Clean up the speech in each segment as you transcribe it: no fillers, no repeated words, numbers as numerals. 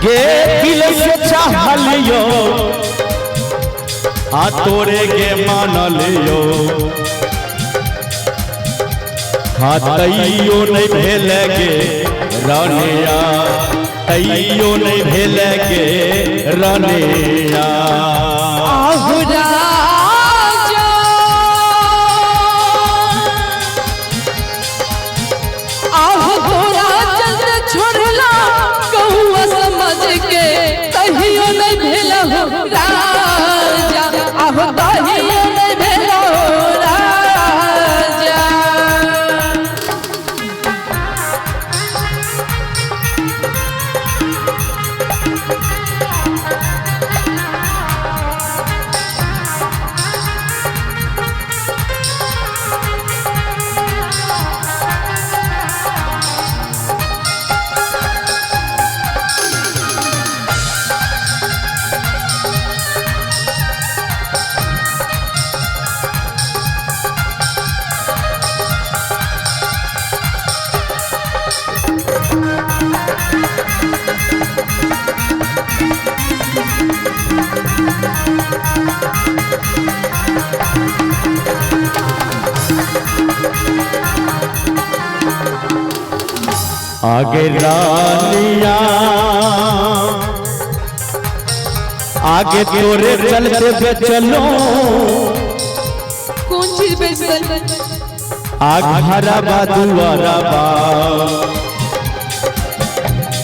के दिल से चाहलियो आ तोरे के मानलियो तैयो नहीं भेल के रानिया तैयो नहीं भेल के रानिया छोड़ला कहुआ समझ के कहियो नहीं भेल हो राजा आहो कहियो नहीं भेल हो राजा आगे रानिया आगे तोरे चलते पे चलो कौन चीज बेच आग हरा बा दुआरा बा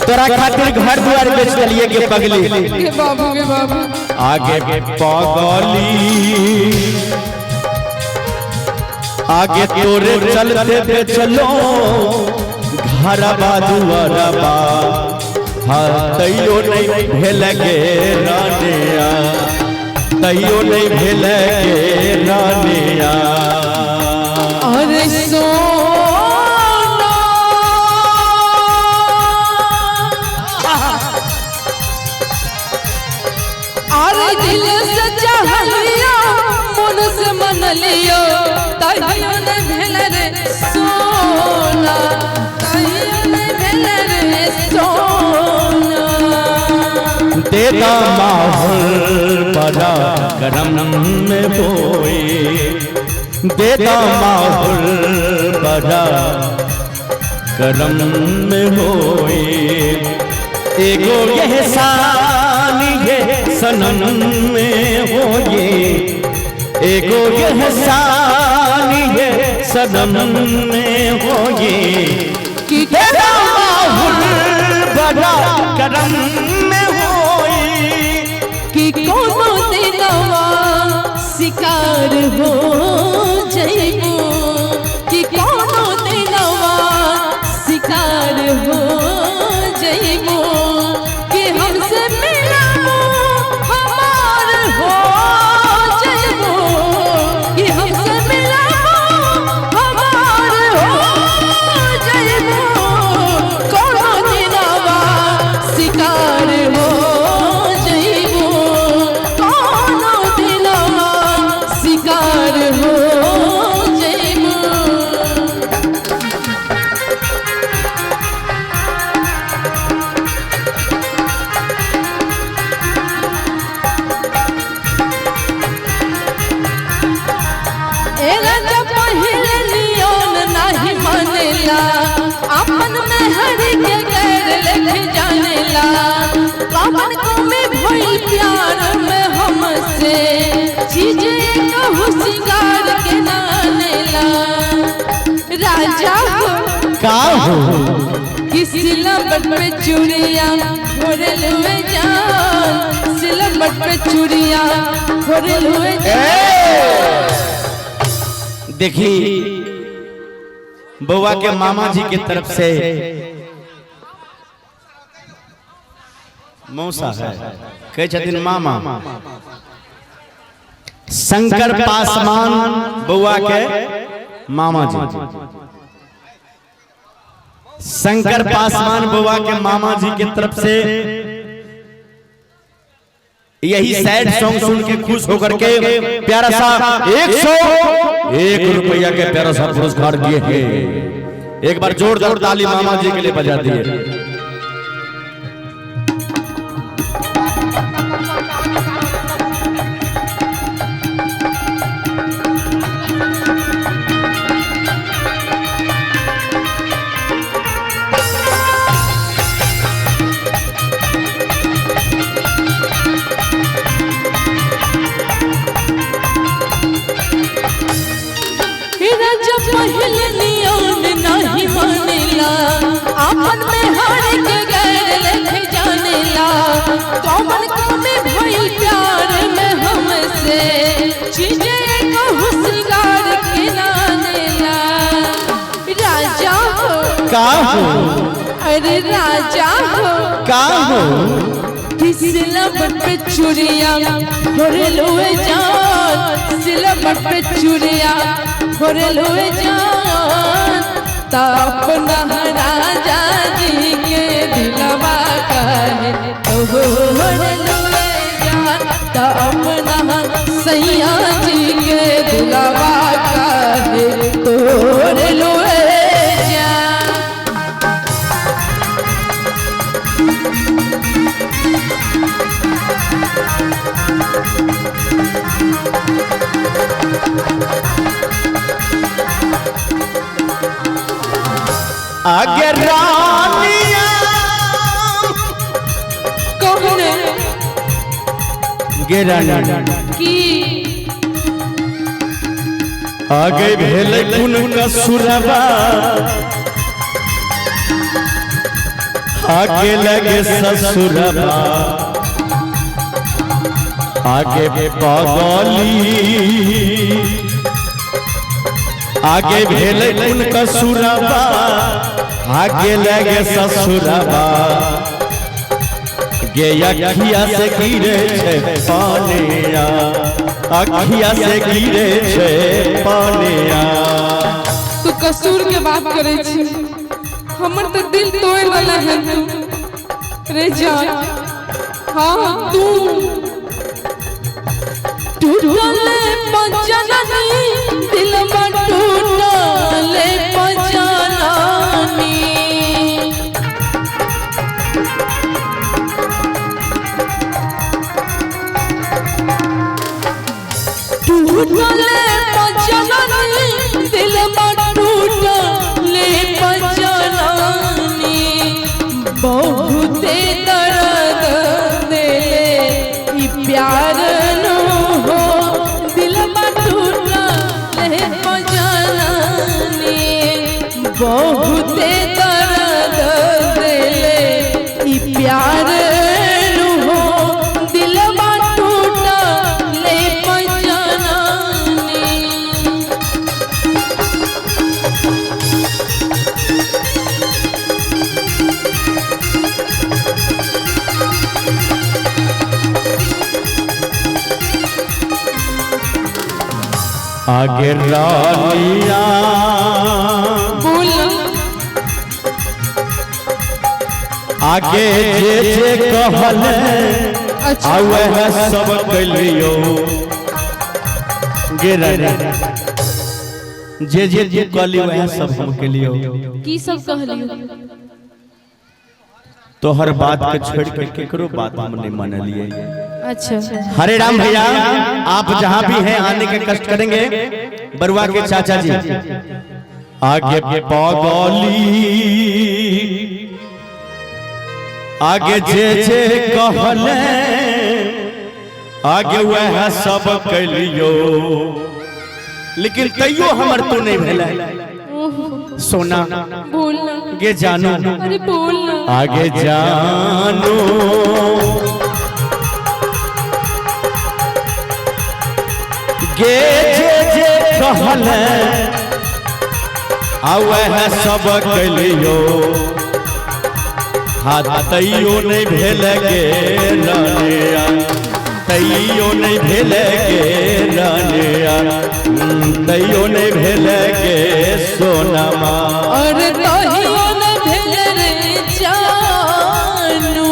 तोरा खातिर घर द्वार बेच चलिए के पगली के बाबू आगे पगली आगे तोरे चलते पे चलो हरबा दुआरबा तैयो नहीं भेल के रानिया तैयो नहीं भेल के रानिया अरे सोना अरे दिल से चाहलियो मन से मन लियो तैयो नहीं भेल रे सोना तेरा माहौल बड़ा गरम में बोए तेरा माहौल बड़ा गरम में होए एगो यह सानी ये सनम में होए एगो यह सानी ये सनम में होए कि तेरा माहौल बड़ा गरम में होए कि कोनो दिनवा शिकार हो जइबो कि कोनो दिनवा शिकार हो जइबो कि हमसे मिलबो हमार हो जइबो कि हमसे मिलबो हमार हो जइबो कोनो दिनवा शिकार हो जइबो कोनो दिनवा शिकार हो जइबो एला जब पहिले नियन नहीं मानेला अपन मेहर के कर लेके जानेला अपन को में भइल प्यार में हमसे चीज कहू सिंगार के नानेला राजा का हो कि सिलबट पे चूड़िया घोरल हुए जान सिलबट पे चूड़िया घोरल हुए देखी बउआ के मामा जी की तरफ से मौसा है कहे छथिन मामा शंकर पासवान बउआ के मामा जी शंकर पासवान बउआ के मामा जी की तरफ से यही सैड सॉन्ग सुन के खुश होकर के प्यारा सा 101 रुपया के प्यारा सा पुरस्कार दिए हैं। एक बार जोरदार ताली मामा जी के लिए बजा दिए। कौन कमी भइल प्यार में हमसे चीजें कहूँ श्रृंगार के नानेला राजा हो का हो अरे राजा हो का हो सिलबट पे चूड़िया भरे लोए जान सिलबट पे चूड़िया भरे लोए जान अपना राजा जी के दिलवा कहे तो भरे लोए जान अपना सैया जी के दिलवा कहे तो भरे लोए आगे रानिया कौन गेरानी की आगे भेले कुन कसुरबा आगे लगे ससुरबा आगे पागली आगे भेले कुन कसुरबा आगे लगे ससुरबा गे अखिया से गिरे छे पानिया अखिया से गिरे छे पानिया तू कसूर के बात करे छी हमर तो दिल तोड़ वाला है तू रे जान हाँ तू टूटले पंचनानी दिल में टूटले पंचनानी टूटले पंचनानी दिल में टूटले पंचनानी बहुत दर्द देले ई प्यार नो हो दिल में टूटले पंचनानी बहुत दर्द देले ई प्यार नो हो दिल में टूटले पंचनानी आगे रानिया बोल आगे जे कहले अच्छा आवे है सब कलियो गेरानी जे कहलियो है सब हम कलियो की सब कहलियो तो हर बात के छोड़ के केकरो बात हम नहीं मान लिए। अच्छा हरे राम भैया आप जहाँ भी हैं आने के कष्ट करेंगे बरुआ के चाचा जी आगे पागली आगे जे कहले आगे वह सब कलियो लेकिन तैयो हमर तो नहीं भेलै सोना बोलना गे जानो अरे बोलना आगे जानो गे जे कहले वह सब कलियो हाथ तैयो नहीं भेल गे रानिया तैयो नहीं भेल गे रानिया तैयो नहीं भेल गे सोनमा और तहियो न भेल रे जानू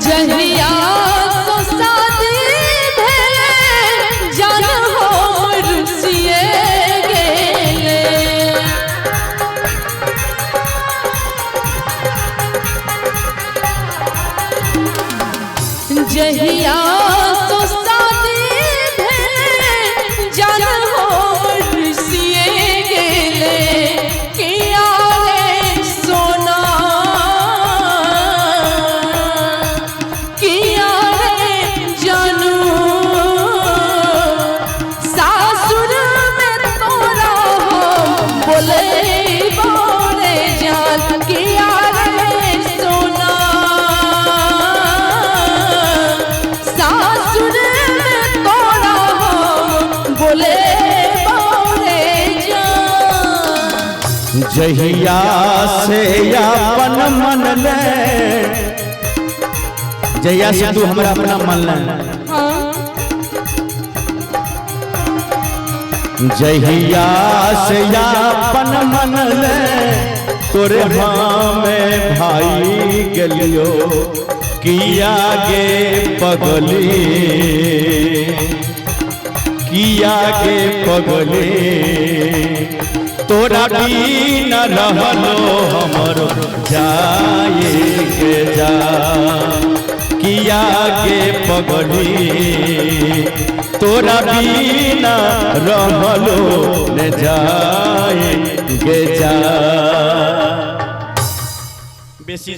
जहिया तो शादी भेले जान हो रुसिए गेले जहिया तो शादी भेले जान हो रुसिए गेले किया रे सोना किया रे जानू सासुर जहिया से अपन मन ले, जहिया से तू हमरा अपना मन ले, हाँ जहिया से अपन मन ले, तोरे में भाई गलियो किया गे पगली, किया गे पगली, तोरा बिना रहलो हमरो जाए के जा, किया गे पगली, तोरा बिना रहलो न जाए के जा। बेसी